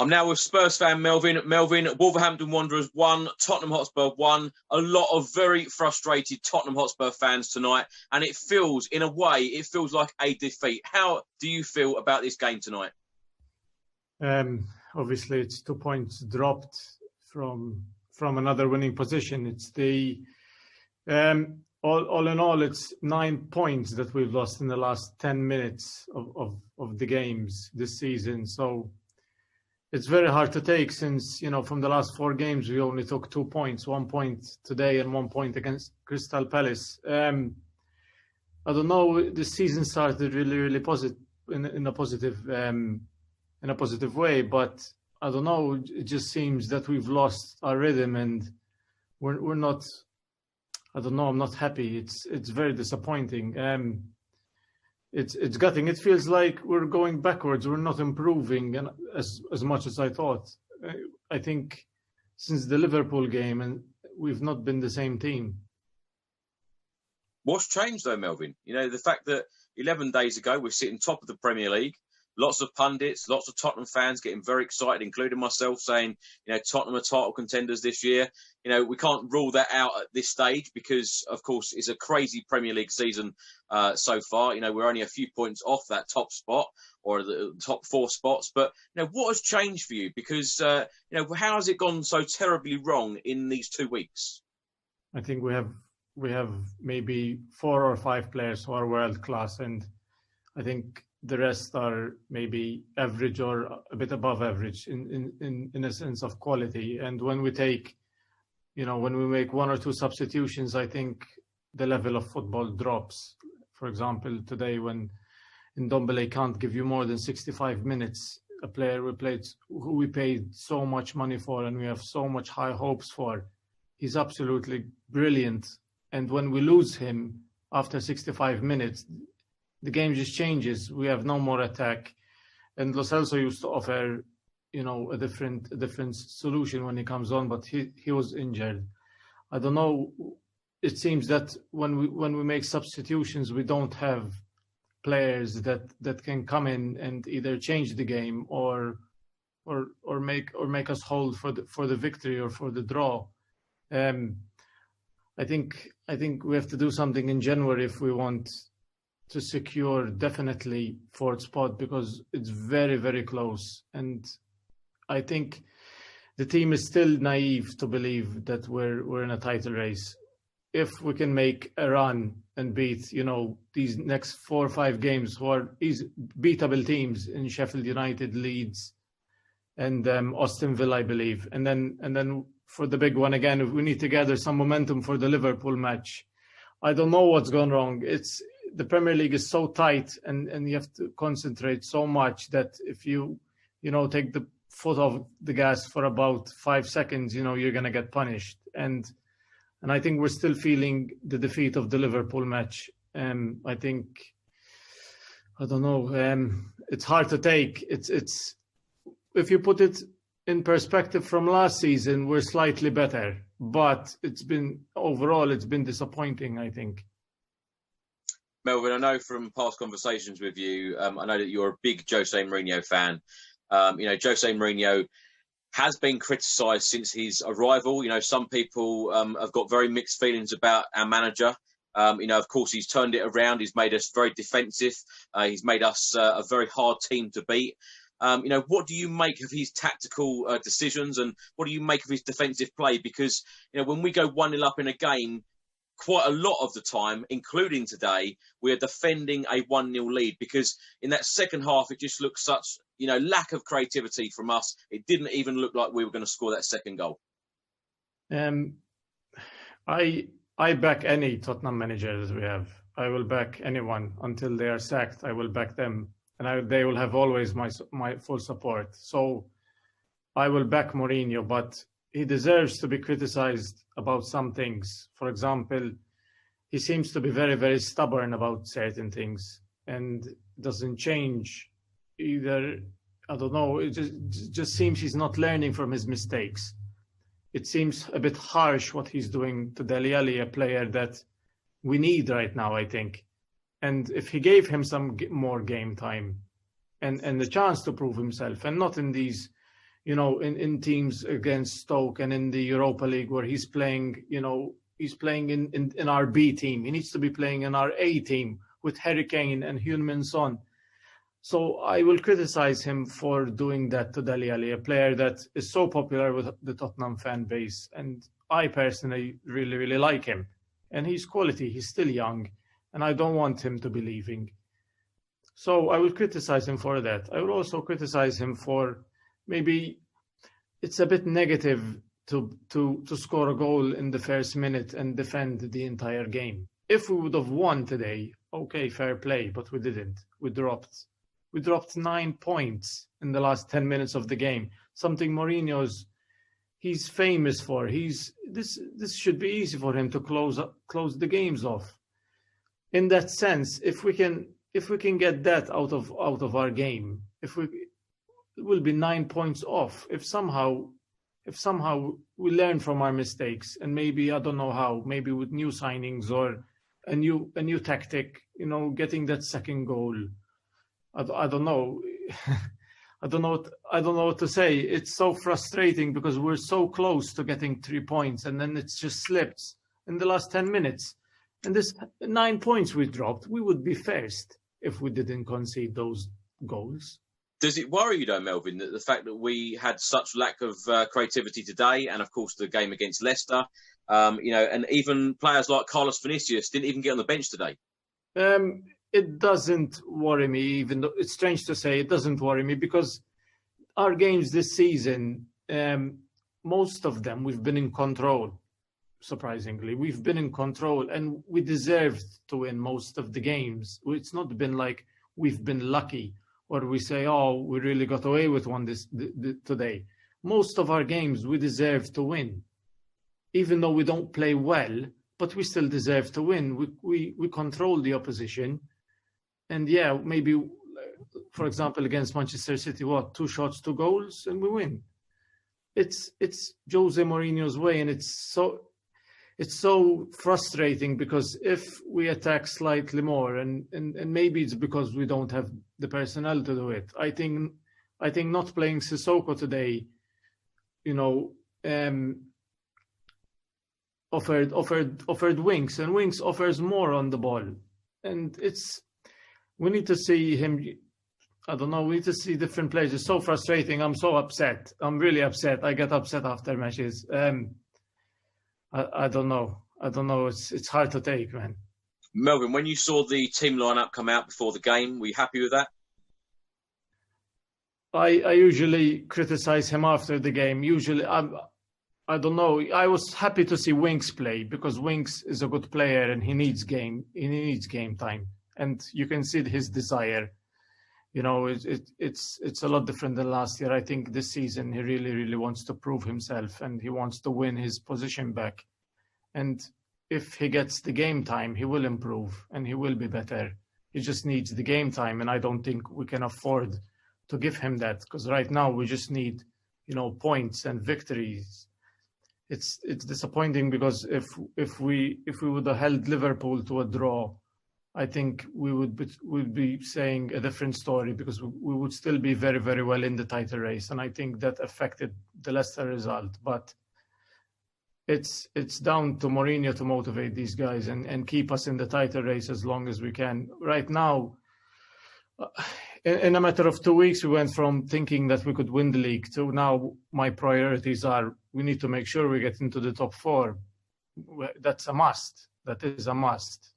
I'm now with Spurs fan Melvyn. Melvyn, Wolverhampton Wanderers won, Tottenham Hotspur won. A lot of very frustrated Tottenham Hotspur fans tonight, and it feels, in a way, it feels like a defeat. How do you feel about this game tonight? Obviously, it's 2 points dropped from another winning position. It's the all in all, it's 9 points that we've lost in the last 10 minutes of the games this season. So it's very hard to take since, from the last 4 games, we only took 2 points, 1 point today and 1 point against Crystal Palace. I don't know, the season started really, really positive in a positive way, but I don't know, it just seems that we've lost our rhythm and we're not, I don't know, I'm not happy. It's very disappointing. It's gutting. It feels like we're going backwards. We're not improving as much as I thought. I think since the Liverpool game, and we've not been the same team. What's changed though, Melvyn? The fact that 11 days ago we're sitting top of the Premier League. Lots of pundits, lots of Tottenham fans getting very excited, including myself, saying, Tottenham are title contenders this year. We can't rule that out at this stage because, of course, it's a crazy Premier League season so far. We're only a few points off that top spot or the top 4 spots. But, what has changed for you? Because, how has it gone so terribly wrong in these 2 weeks? I think we have maybe 4 or 5 players who are world class, and I think the rest are maybe average or a bit above average in a sense of quality. And when we take, when we make 1 or 2 substitutions, I think the level of football drops. For example, today when Ndombele can't give you more than 65 minutes, a player who we paid so much money for and we have so much high hopes for, he's absolutely brilliant. And when we lose him after 65 minutes, the game just changes. We have no more attack. And Lo Celso used to offer, a different solution when he comes on, but he was injured. I don't know. It seems that when we make substitutions, we don't have players that can come in and either change the game or make us hold for the victory or for the draw. I think we have to do something in January if we want to secure definitely 4th spot, because it's very, very close. And I think the team is still naive to believe that we're in a title race. If we can make a run and beat, these next 4 or 5 games who are beatable teams in Sheffield United, Leeds, and Aston Villa, I believe. And then for the big one again, we need to gather some momentum for the Liverpool match. I don't know what's gone wrong. The Premier League is so tight and you have to concentrate so much that if you take the foot off the gas for about 5 seconds, you're going to get punished. And I think we're still feeling the defeat of the Liverpool match. I think, I don't know, it's hard to take. It's if you put it in perspective from last season, we're slightly better, but overall it's been disappointing, I think. Melvyn, I know from past conversations with you, I know that you're a big Jose Mourinho fan. Jose Mourinho has been criticised since his arrival. Some people have got very mixed feelings about our manager. Of course, he's turned it around. He's made us very defensive. He's made us a very hard team to beat. What do you make of his tactical decisions, and what do you make of his defensive play? Because, when we go 1-0 up in a game, quite a lot of the time, including today, we are defending a 1-0 lead, because in that second half, it just looks such, lack of creativity from us. It didn't even look like we were going to score that second goal. I back any Tottenham manager that we have. I will back anyone until they are sacked. I will back them, and they will have always my full support. So I will back Mourinho, but he deserves to be criticized about some things. For example, he seems to be very, very stubborn about certain things and doesn't change either. I don't know. It just seems he's not learning from his mistakes. It seems a bit harsh what he's doing to Dele Alli, a player that we need right now, I think. And if he gave him some more game time and the chance to prove himself, and not in these in teams against Stoke and in the Europa League where he's playing, he's playing in our B team. He needs to be playing in our A team with Harry Kane and Heung-min Son. So I will criticize him for doing that to Dele Alli, a player that is so popular with the Tottenham fan base. And I personally really, really like him. And he's quality. He's still young. And I don't want him to be leaving. So I will criticize him for that. I will also criticize him for maybe it's a bit negative to score a goal in the first minute and defend the entire game. If we would have won today, okay, fair play, but we didn't. We dropped 9 points in the last 10 minutes of the game. Something Mourinho's he's famous for. This should be easy for him to close the games off. In that sense, if we can get that out of our game, it will be 9 points off. If somehow we learn from our mistakes, and maybe I don't know how, maybe with new signings or a new tactic, getting that second goal. I don't know. I don't know what to say. It's so frustrating because we're so close to getting 3 points, and then it's just slipped in the last 10 minutes. And this 9 points we dropped, we would be first if we didn't concede those goals. Does it worry you, though, Melvyn, that the fact that we had such lack of creativity today, and of course the game against Leicester, and even players like Carlos Vinicius didn't even get on the bench today? It doesn't worry me, even though it's strange to say it doesn't worry me, because our games this season, most of them we've been in control. Surprisingly, we've been in control, and we deserved to win most of the games. It's not been like we've been lucky, or we say, "Oh, we really got away with one today." Most of our games we deserve to win, even though we don't play well, but we still deserve to win. We control the opposition, and yeah, maybe, for example, against Manchester City, 2 shots, 2 goals, and we win. It's Jose Mourinho's way, and it's so frustrating because if we attack slightly more, and maybe it's because we don't have the personnel to do it. I think not playing Sissoko today, offered Winks, and Winks offers more on the ball, and we need to see him. I don't know. We need to see different players. It's so frustrating. I'm so upset. I'm really upset. I get upset after matches. I don't know. It's hard to take, man. Melvyn, when you saw the team lineup come out before the game, were you happy with that? I usually criticize him after the game. Usually, I don't know. I was happy to see Winks play because Winks is a good player and he needs game time, and you can see his desire. It's a lot different than last year. I think this season he really, really wants to prove himself, and he wants to win his position back. And if he gets the game time, he will improve and he will be better. He just needs the game time, and I don't think we can afford to give him that, because right now we just need, points and victories. It's disappointing because if we would have held Liverpool to a draw, I think we would be saying a different story, because we would still be very, very well in the title race, and I think that affected the Leicester result. But it's down to Mourinho to motivate these guys and keep us in the title race as long as we can. Right now, in a matter of 2 weeks, we went from thinking that we could win the league to now my priorities are we need to make sure we get into the top 4. That's a must. That is a must.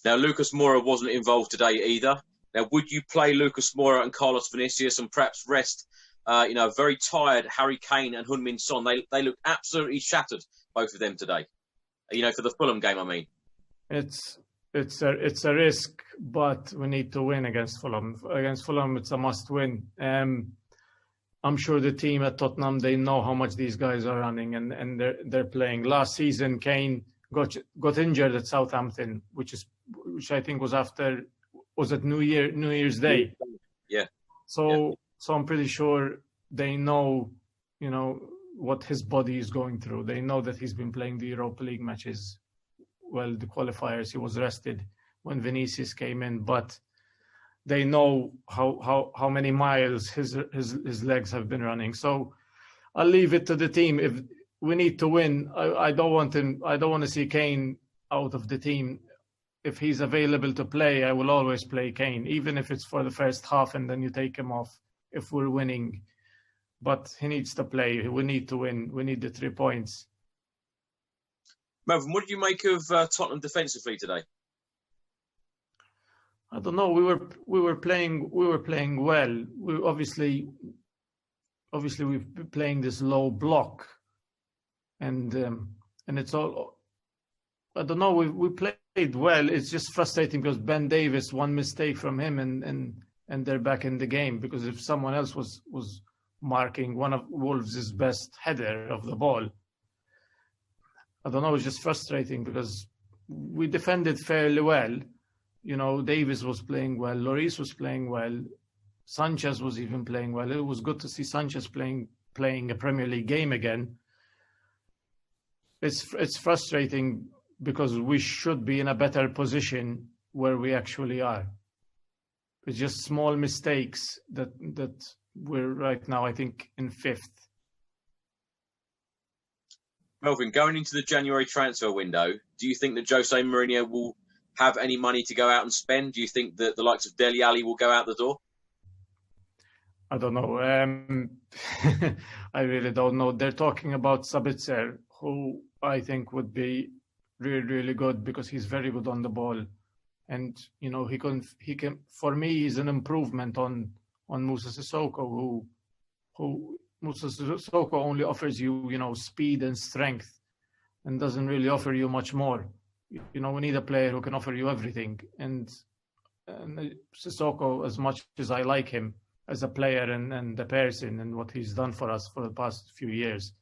Now, Lucas Moura wasn't involved today either. Now, would you play Lucas Moura and Carlos Vinicius and perhaps rest, very tired Harry Kane and Heung-min Son? They look absolutely shattered, both of them today. For the Fulham game, I mean. It's a risk, but we need to win against Fulham. Against Fulham, it's a must-win. I'm sure the team at Tottenham, they know how much these guys are running, and they're playing. Last season, Kane got injured at Southampton, which I think was at New Year's Day. Yeah. So I'm pretty sure they know, what his body is going through. They know that he's been playing the Europa League matches. Well, the qualifiers, he was rested when Vinicius came in, but they know how many miles his legs have been running. So I'll leave it to the team. If we need to win, I don't want to see Kane out of the team. If he's available to play, I will always play Kane, even if it's for the first half and then you take him off if we're winning. But he needs to play. We need to win. We need the 3 points. Melvyn, what did you make of Tottenham defensively today? I don't know. We were playing well. We obviously we've been playing this low block, and it's all. I don't know. We played well. It's just frustrating because Ben Davies, one mistake from him, and they're back in the game. Because if someone else was marking one of Wolves' best header of the ball, I don't know. It's just frustrating because we defended fairly well. You know, Davies was playing well. Lloris was playing well. Sanchez was even playing well. It was good to see Sanchez playing a Premier League game again. It's frustrating because we should be in a better position where we actually are. It's just small mistakes that we're right now, I think, in 5th. Melvyn, going into the January transfer window, do you think that Jose Mourinho will have any money to go out and spend? Do you think that the likes of Dele Alli will go out the door? I don't know. I really don't know. They're talking about Sabitzer, who I think would be really, really good because he's very good on the ball. And, you know, he can, for me, he's an improvement on Moussa Sissoko, who Moussa Sissoko only offers you, you know, speed and strength and doesn't really offer you much more. You know, we need a player who can offer you everything. And Sissoko, as much as I like him as a player and a person and what he's done for us for the past few years,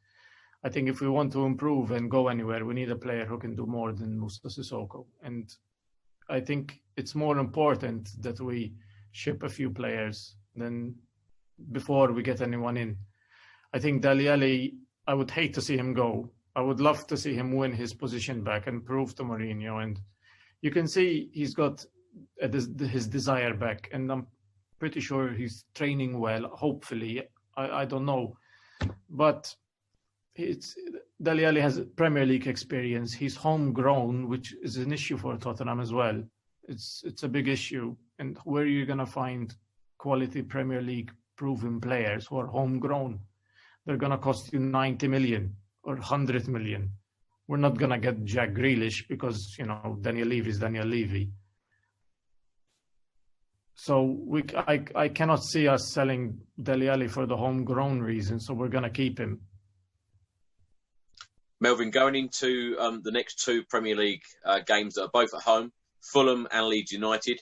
I think if we want to improve and go anywhere, we need a player who can do more than Moussa Sissoko. And I think it's more important that we ship a few players than before we get anyone in. I think Dele Alli, I would hate to see him go. I would love to see him win his position back and prove to Mourinho. And you can see he's got his desire back. And I'm pretty sure he's training well, hopefully. I don't know. But Dele Alli has Premier League experience. He's homegrown, which is an issue for Tottenham as well. It's a big issue. And where are you going to find quality Premier League proven players who are homegrown? They're going to cost you 90 million. Or 100 million. We're not going to get Jack Grealish because, you know, Daniel Levy is Daniel Levy. So I cannot see us selling Dele Alli for the homegrown reason, so we're going to keep him. Melvyn, going into the next 2 Premier League games that are both at home, Fulham and Leeds United,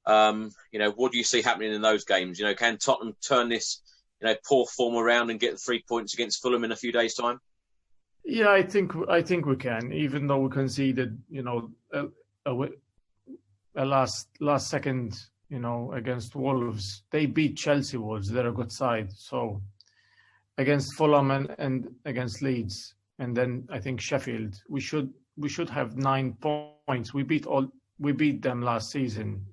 you know, what do you see happening in those games? You know, can Tottenham turn this, you know, poor form around and get 3 points against Fulham in a few days' time? Yeah, I think we can, even though we conceded, you know, a last second, you know, against Wolves. They beat Chelsea Wolves. They're a good side. So against Fulham and against Leeds, and then I think Sheffield, we should have 9 points. We beat them last season.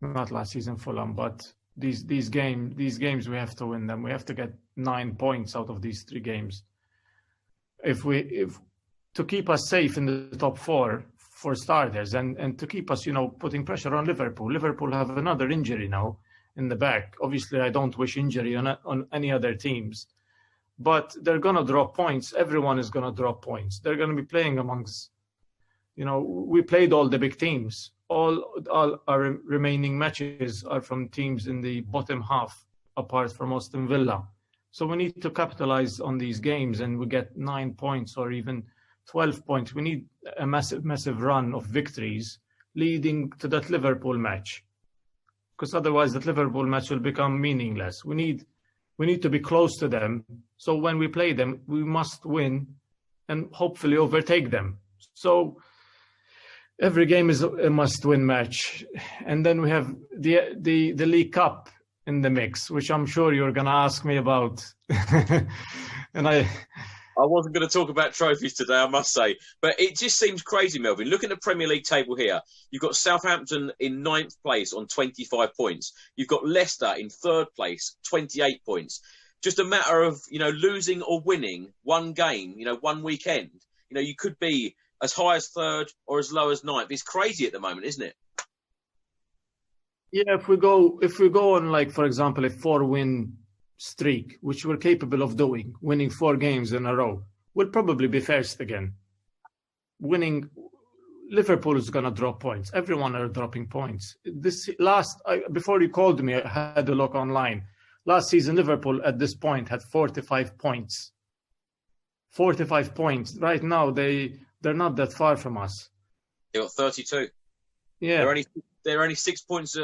Not last season, Fulham, but these games we have to win them. We have to get 9 points out of these 3 games. If to keep us safe in the top 4 for starters, and to keep us, you know, putting pressure on Liverpool. Liverpool have another injury now in the back. Obviously, I don't wish injury on any other teams, but they're gonna drop points. Everyone is gonna drop points. They're gonna be playing amongst, you know, we played all the big teams. All our remaining matches are from teams in the bottom half, apart from Aston Villa. So we need to capitalize on these games, and we get 9 points or even 12 points. We need a massive run of victories leading to that Liverpool match, because otherwise that Liverpool match will become meaningless. We need to be close to them. So when we play them, we must win and hopefully overtake them. So every game is a must-win match. And then we have the League Cup in the mix, which I'm sure you're going to ask me about. And I wasn't going to talk about trophies today, I must say. But it just seems crazy, Melvyn. Look at the Premier League table here. You've got Southampton in 9th place on 25 points. You've got Leicester in 3rd place, 28 points. Just a matter of, losing or winning one game, one weekend. You could be as high as 3rd or as low as 9th. It's crazy at the moment, isn't it? Yeah, if we go on, like, for example, a 4-win streak, which we're capable of doing, winning 4 games in a row, we'll probably be first again. Liverpool is going to drop points. Everyone are dropping points. Before you called me, I had a look online. Last season, Liverpool at this point had 45 points. 45 points. Right now, they're not that far from us. They got 32. Yeah. They're only 6 points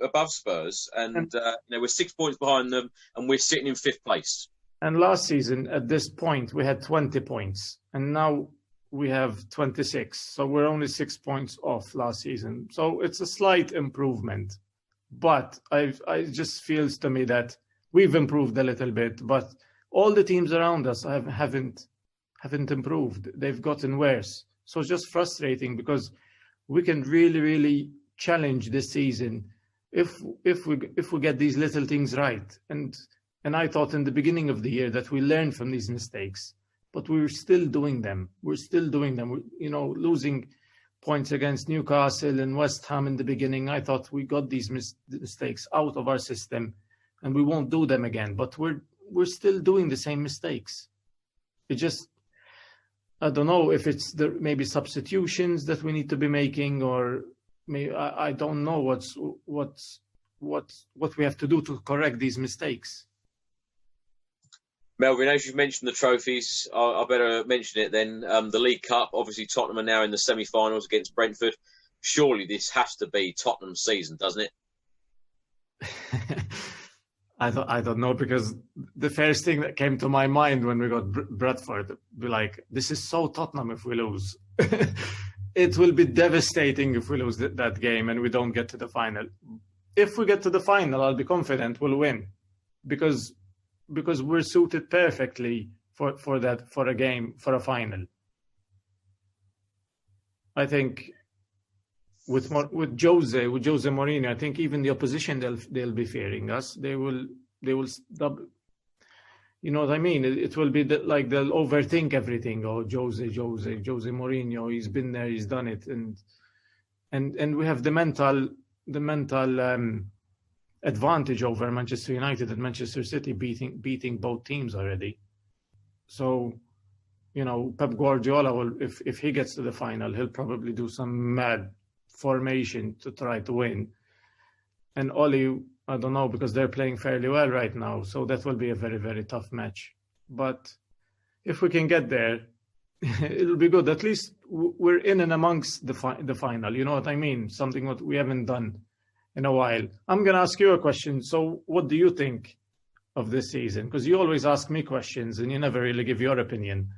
above Spurs, and we're 6 points behind them, and we're sitting in 5th place. And last season, at this point, we had 20 points, and now we have 26. So we're only 6 points off last season. So it's a slight improvement, but it just feels to me that we've improved a little bit, but all the teams around us haven't improved. They've gotten worse. So it's just frustrating because we can really, really challenge this season if we get these little things right. And I thought in the beginning of the year that we learned from these mistakes, but we're still doing them. Losing points against Newcastle and West Ham in the beginning. I thought we got these mistakes out of our system and we won't do them again. But we're still doing the same mistakes. It just, I don't know if it's maybe substitutions that we need to be making, or maybe I don't know what we have to do to correct these mistakes. Melvyn, as you've mentioned the trophies, I better mention it then. The League Cup, obviously Tottenham are now in the semi-finals against Brentford. Surely this has to be Tottenham's season, doesn't it? I don't know, because the first thing that came to my mind when we got Bradford, be like, this is so Tottenham if we lose. It will be devastating if we lose that game and we don't get to the final. If we get to the final, I'll be confident we'll win, because we're suited perfectly for a final. I think with Jose Mourinho, I think even the opposition they'll be fearing us. They will stop. You know what I mean? It will be like they'll overthink everything. Oh, Jose Mourinho, he's been there, he's done it, and we have the mental advantage over Manchester United and Manchester City, beating both teams already. So, Pep Guardiola will, if he gets to the final, he'll probably do some mad formation to try to win. And Oli, I don't know, because they're playing fairly well right now, so that will be a very, very tough match. But if we can get there, it'll be good. At least we're in and amongst the final. You know what I mean? Something that we haven't done in a while. I'm going to ask you a question. So what do you think of this season? Because you always ask me questions and you never really give your opinion.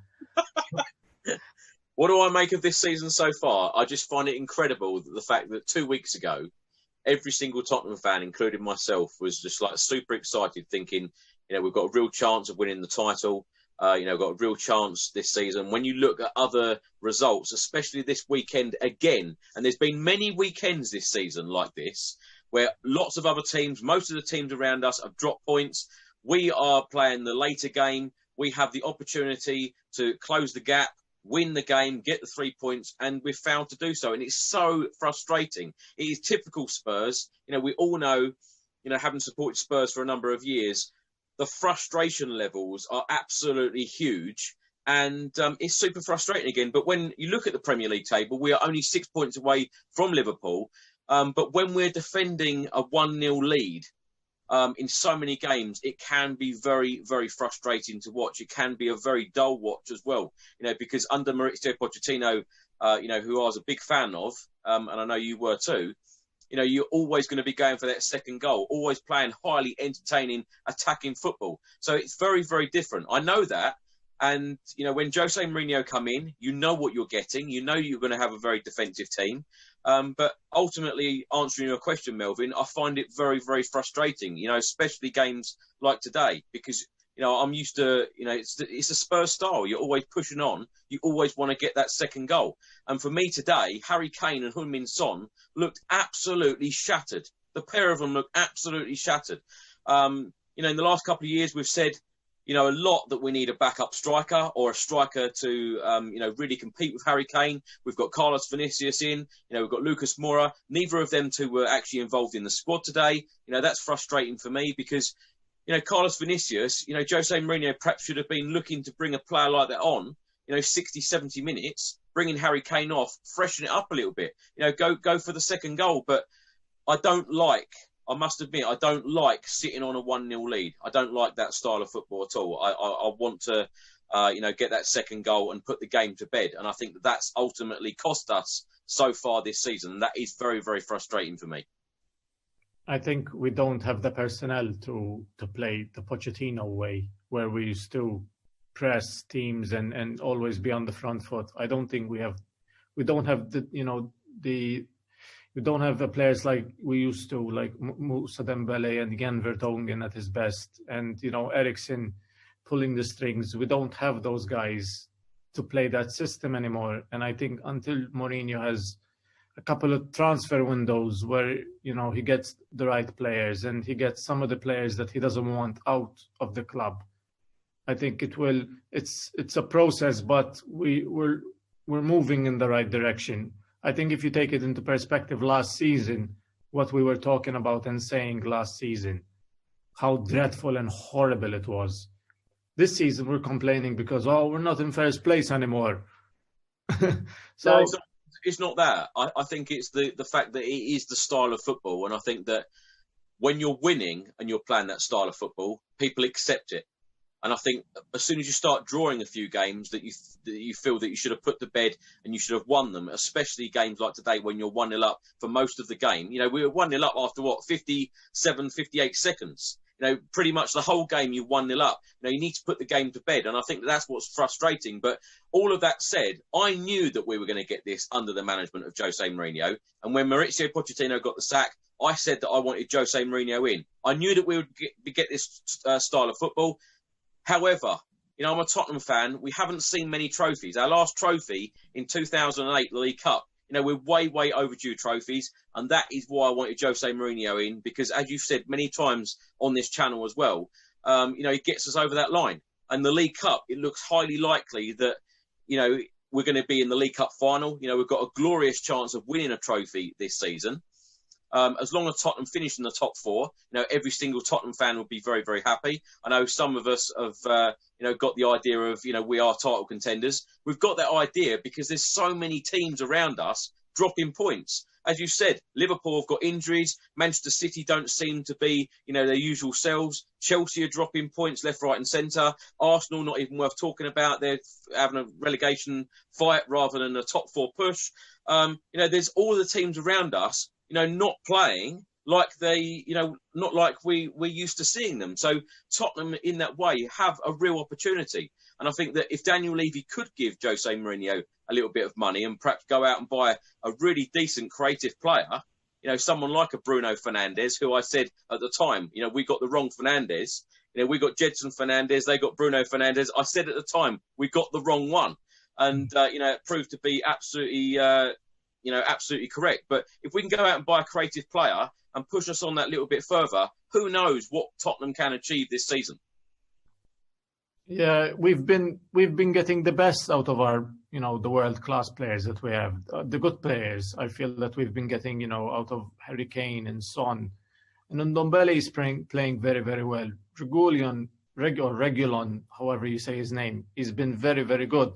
What do I make of this season so far? I just find it incredible that the fact that 2 weeks ago, every single Tottenham fan, including myself, was just like super excited, thinking, we've got a real chance of winning the title. Got a real chance this season. When you look at other results, especially this weekend again, and there's been many weekends this season like this, where lots of other teams, most of the teams around us have dropped points. We are playing the later game. We have the opportunity to close the gap, win the game, get the 3 points, and we've failed to do so. And it's so frustrating. It is typical Spurs. We all know, having supported Spurs for a number of years, the frustration levels are absolutely huge, and it's super frustrating again. But when you look at the Premier League table, we are only 6 points away from Liverpool. But when we're defending a 1-0 lead in so many games, it can be very, very frustrating to watch. It can be a very dull watch as well, because under Maurizio Pochettino, who I was a big fan of, and I know you were too, you're always going to be going for that second goal, always playing highly entertaining, attacking football. So it's very, very different. I know that. And, when Jose Mourinho come in, you know what you're getting. You know you're going to have a very defensive team. But ultimately, answering your question, Melvyn, I find it very, very frustrating, especially games like today, because I'm used to, it's a Spurs style. You're always pushing on. You always want to get that second goal. And for me today, Harry Kane and Heung-min Son looked absolutely shattered. The pair of them looked absolutely shattered. In the last couple of years, we've said, a lot that we need a backup striker or a striker to, really compete with Harry Kane. We've got Carlos Vinicius in, we've got Lucas Moura. Neither of them two were actually involved in the squad today. That's frustrating for me because, Carlos Vinicius, Jose Mourinho perhaps should have been looking to bring a player like that on, 60, 70 minutes, bringing Harry Kane off, freshen it up a little bit, go for the second goal. But I must admit, I don't like sitting on a 1-0 lead. I don't like that style of football at all. I want to, get that second goal and put the game to bed. And I think that's ultimately cost us so far this season. And that is very, very frustrating for me. I think we don't have the personnel to play the Pochettino way, where we used to press teams and always be on the front foot. I don't think we don't have the players like we used to, like Moussa Dembele and Jan Vertonghen at his best, and Eriksen pulling the strings. We don't have those guys to play that system anymore. And I think until Mourinho has a couple of transfer windows where he gets the right players and he gets some of the players that he doesn't want out of the club, I think it's a process, but we're moving in the right direction. I think if you take it into perspective, last season, what we were talking about and saying last season, how dreadful and horrible it was. This season we're complaining because we're not in first place anymore. So no, it's not that. I think it's the fact that it is the style of football. And I think that when you're winning and you're playing that style of football, people accept it. And I think as soon as you start drawing a few games that you feel that you should have put to bed and you should have won them, especially games like today when you're 1-0 up for most of the game. We were 1-0 up after 57, 58 seconds. Pretty much the whole game you 1-0 up. You need to put the game to bed. And I think that's what's frustrating. But all of that said, I knew that we were going to get this under the management of Jose Mourinho. And when Mauricio Pochettino got the sack, I said that I wanted Jose Mourinho in. I knew that we would get this style of football. However, I'm a Tottenham fan. We haven't seen many trophies. Our last trophy in 2008, the League Cup. We're way, way overdue trophies. And that is why I wanted Jose Mourinho in, because as you've said many times on this channel as well, he gets us over that line. And the League Cup, it looks highly likely that, we're going to be in the League Cup final. We've got a glorious chance of winning a trophy this season. As long as Tottenham finish in the top four, every single Tottenham fan will be very, very happy. I know some of us have, got the idea of, we are title contenders. We've got that idea because there's so many teams around us dropping points. As you said, Liverpool have got injuries. Manchester City don't seem to be, their usual selves. Chelsea are dropping points left, right and centre. Arsenal, not even worth talking about. They're having a relegation fight rather than a top four push. There's all the teams around us, not playing like they, not like we're used to seeing them. So Tottenham, in that way, have a real opportunity. And I think that if Daniel Levy could give Jose Mourinho a little bit of money and perhaps go out and buy a really decent creative player, someone like a Bruno Fernandes, who I said at the time, we got the wrong Fernandes. We got Jedson Fernandes, they got Bruno Fernandes. I said at the time, we got the wrong one. And, it proved to be absolutely correct. But if we can go out and buy a creative player and push us on that little bit further, who knows what Tottenham can achieve this season? Yeah, we've been getting the best out of our, the world-class players that we have, the good players. I feel that we've been getting, out of Harry Kane and Son. And Ndombele is playing very, very well. Reguilon, however you say his name, he's been very, very good.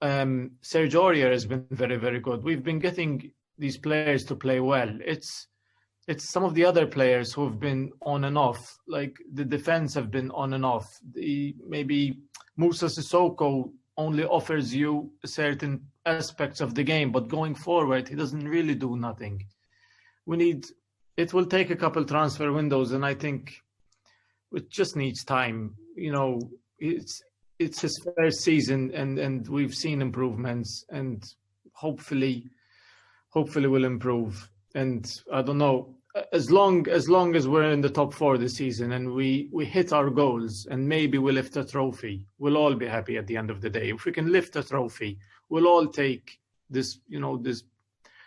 Serge Aurier has been very, very good. We've been getting these players to play well. It's some of the other players who've been on and off, like the defense have been on and off. Maybe Moussa Sissoko only offers you certain aspects of the game, but going forward, he doesn't really do nothing. It will take a couple transfer windows, and I think it just needs time. It's his first season, and we've seen improvements, and hopefully will improve. And I don't know. as long as we're in the top 4 this season and we hit our goals and maybe we lift a trophy, we'll all be happy at the end of the day. If we can lift a trophy, we'll all take this. This.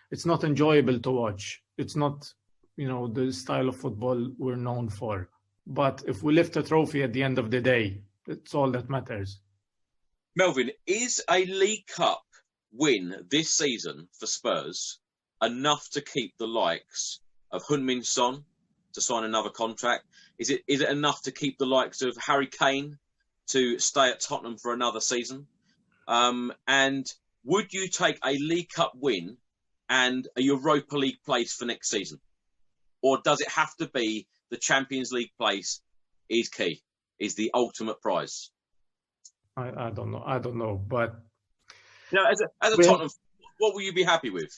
It's not enjoyable to watch. It's not, the style of football we're known for. But if we lift a trophy at the end of the day, it's all that matters. Melvyn, is a League Cup win this season for Spurs enough to keep the likes of Heung-min Son to sign another contract? Is it enough to keep the likes of Harry Kane to stay at Tottenham for another season? And would you take a League Cup win and a Europa League place for next season? Or does it have to be the Champions League place is key, is the ultimate prize? I don't know. But as a Tottenham, what will you be happy with?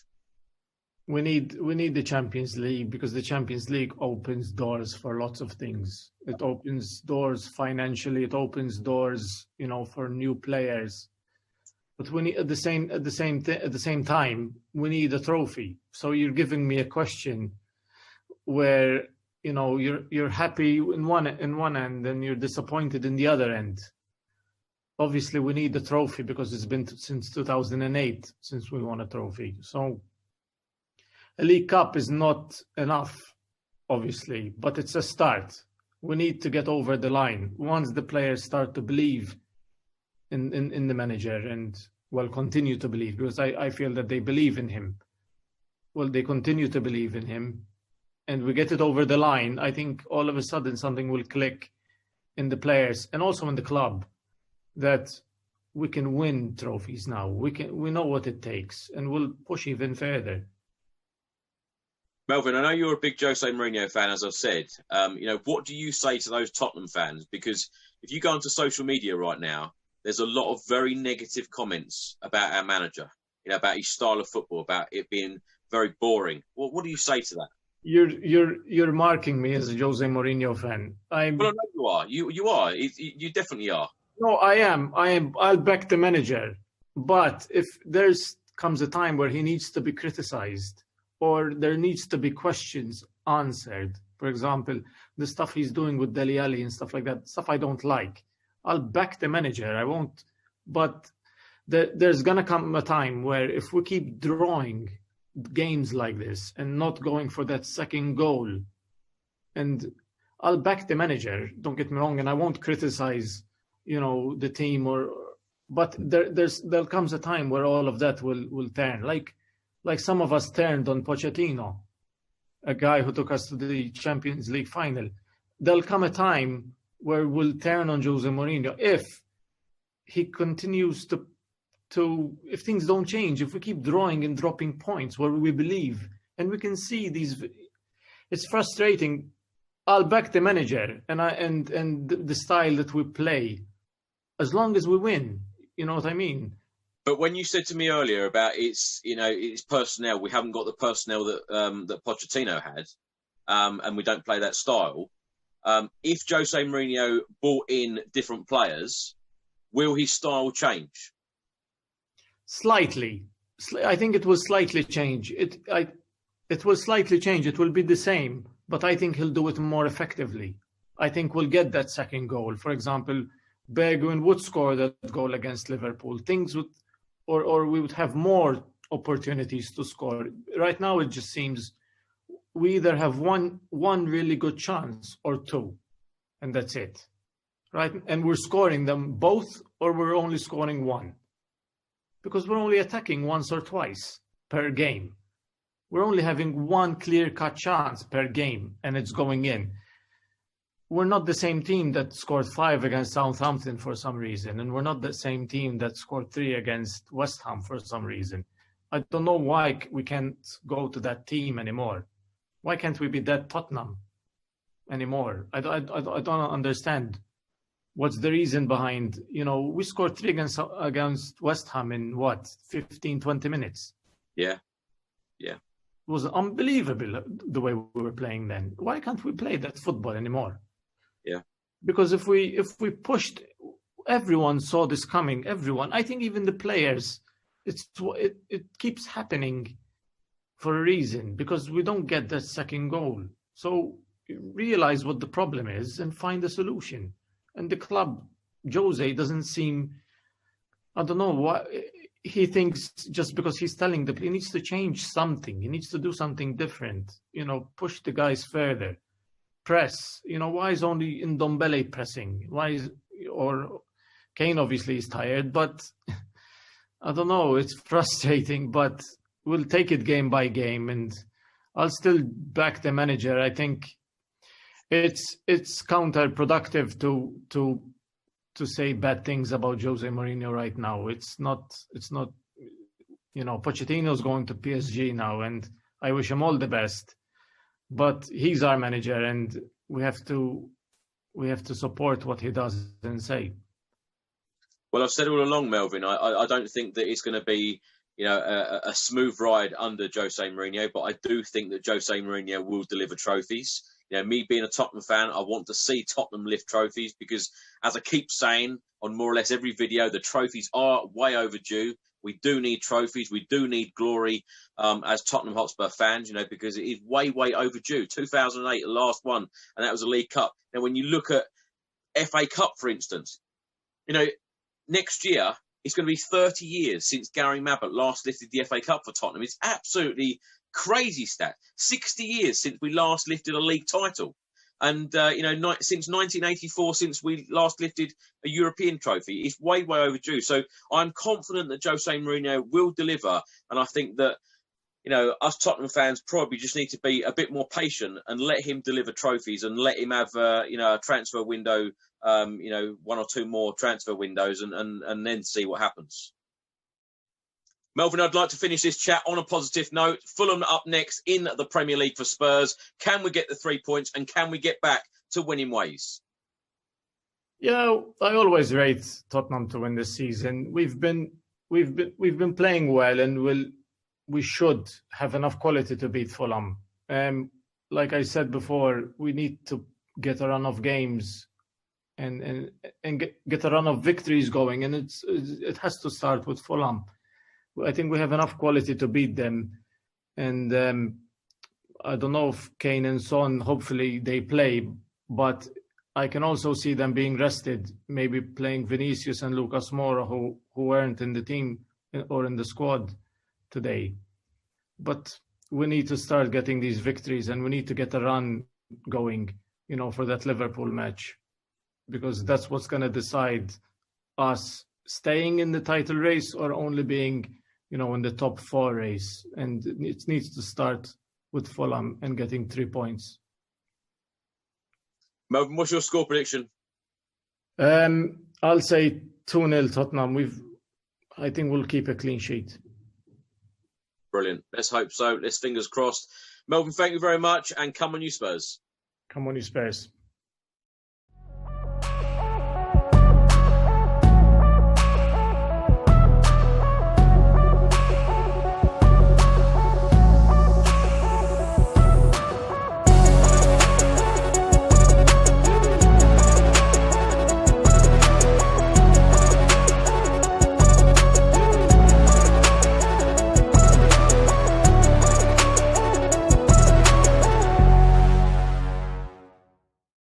We need the Champions League, because the Champions League opens doors for lots of things. It opens doors financially. It opens doors, for new players. But we need at the same time we need a trophy. So you're giving me a question where you're happy in one end and you're disappointed in the other end. Obviously, we need the trophy because it's been since 2008 since we won a trophy. So a League Cup is not enough, obviously, but it's a start. We need to get over the line. Once the players start to believe in the manager and, continue to believe, because I feel that they believe in him. They continue to believe in him, and we get it over the line. I think all of a sudden something will click in the players and also in the club that we can win trophies now. We know what it takes, and we'll push even further. Melvyn, I know you're a big Jose Mourinho fan, as I've said. What do you say to those Tottenham fans? Because if you go onto social media right now, there's a lot of very negative comments about our manager, about his style of football, about it being very boring. What do you say to that? You're marking me as a Jose Mourinho fan. Well, I know you are. You are. You definitely are. No, I am. I'll back the manager. But if comes a time where he needs to be criticized, or there needs to be questions answered. For example, the stuff he's doing with Dele Alli and stuff like that, stuff I don't like. I'll back the manager. I won't. But there's going to come a time where if we keep drawing games like this and not going for that second goal, and I'll back the manager, don't get me wrong, and I won't criticize, the team, but there comes a time where all of that will turn. Like some of us turned on Pochettino, a guy who took us to the Champions League final. There'll come a time where we'll turn on Jose Mourinho if he continues to if things don't change, if we keep drawing and dropping points where we believe, and we can see these. It's frustrating. I'll back the manager and the style that we play, as long as we win. You know what I mean? But when you said to me earlier about its personnel, we haven't got the personnel that Pochettino had, and we don't play that style. If Jose Mourinho brought in different players, will his style change? Slightly. I think it will slightly change. It will slightly change. It will be the same, but I think he'll do it more effectively. I think we'll get that second goal. For example, Bergwijn would score that goal against Liverpool. Things would, or we would have more opportunities to score. Right now, it just seems we either have one really good chance or two, and that's it. Right? And we're scoring them both, or we're only scoring one. Because we're only attacking once or twice per game. We're only having one clear-cut chance per game, and it's going in. We're not the same team that scored 5 against Southampton for some reason, and we're not the same team that scored 3 against West Ham for some reason. I don't know why we can't go to that team anymore. Why can't we be that Tottenham anymore? I don't understand. What's the reason behind, we scored 3 against West Ham in 15, 20 minutes? Yeah. It was unbelievable the way we were playing then. Why can't we play that football anymore? Yeah. Because if we pushed, everyone saw this coming. Everyone, I think even the players, it keeps happening for a reason, because we don't get that second goal. So realize what the problem is and find a solution. And the club, Jose, doesn't seem, I don't know why. He thinks just because he's telling them, he needs to change something. He needs to do something different. Push the guys further. Press. Why is only Ndombele pressing? Or Kane obviously is tired, but I don't know. It's frustrating, but we'll take it game by game, and I'll still back the manager. I think it's counterproductive to say bad things about Jose Mourinho right now. It's not. Pochettino's going to PSG now, and I wish him all the best. But he's our manager, and we have to support what he does and say. Well, I've said all along, Melvyn, I don't think that it's going to be a smooth ride under Jose Mourinho, but I do think that Jose Mourinho will deliver trophies. Me being a Tottenham fan, I want to see Tottenham lift trophies because, as I keep saying on more or less every video, the trophies are way overdue. We do need trophies. We do need glory as Tottenham Hotspur fans, because it is way, way overdue. 2008, the last one, and that was a League Cup. Now, when you look at FA Cup, for instance, next year, it's going to be 30 years since Gary Mabbutt last lifted the FA Cup for Tottenham. It's absolutely crazy stat. 60 years since we last lifted a league title. And, since 1984, since we last lifted a European trophy, it's way, way overdue. So I'm confident that Jose Mourinho will deliver. And I think that, us Tottenham fans probably just need to be a bit more patient and let him deliver trophies and let him have, a transfer window, one or two more transfer windows and then see what happens. Melvyn, I'd like to finish this chat on a positive note. Fulham up next in the Premier League for Spurs. Can we get the 3 points and can we get back to winning ways? I always rate Tottenham to win this season. We've been playing well, and we should have enough quality to beat Fulham. Like I said before, we need to get a run of games and get a run of victories going, and it has to start with Fulham. I think we have enough quality to beat them, and I don't know if Kane and Son, hopefully they play, but I can also see them being rested, maybe playing Vinicius and Lucas Moura, who weren't in the team or in the squad today. But we need to start getting these victories, and we need to get a run going, for that Liverpool match, because that's what's going to decide us staying in the title race or only being, in the top 4 race. And it needs to start with Fulham and getting 3 points. Melvyn, what's your score prediction? I'll say 2-0 Tottenham. I think we'll keep a clean sheet. Brilliant. Let's hope so. Let's fingers crossed. Melvyn, thank you very much, and come on you Spurs. Come on you Spurs.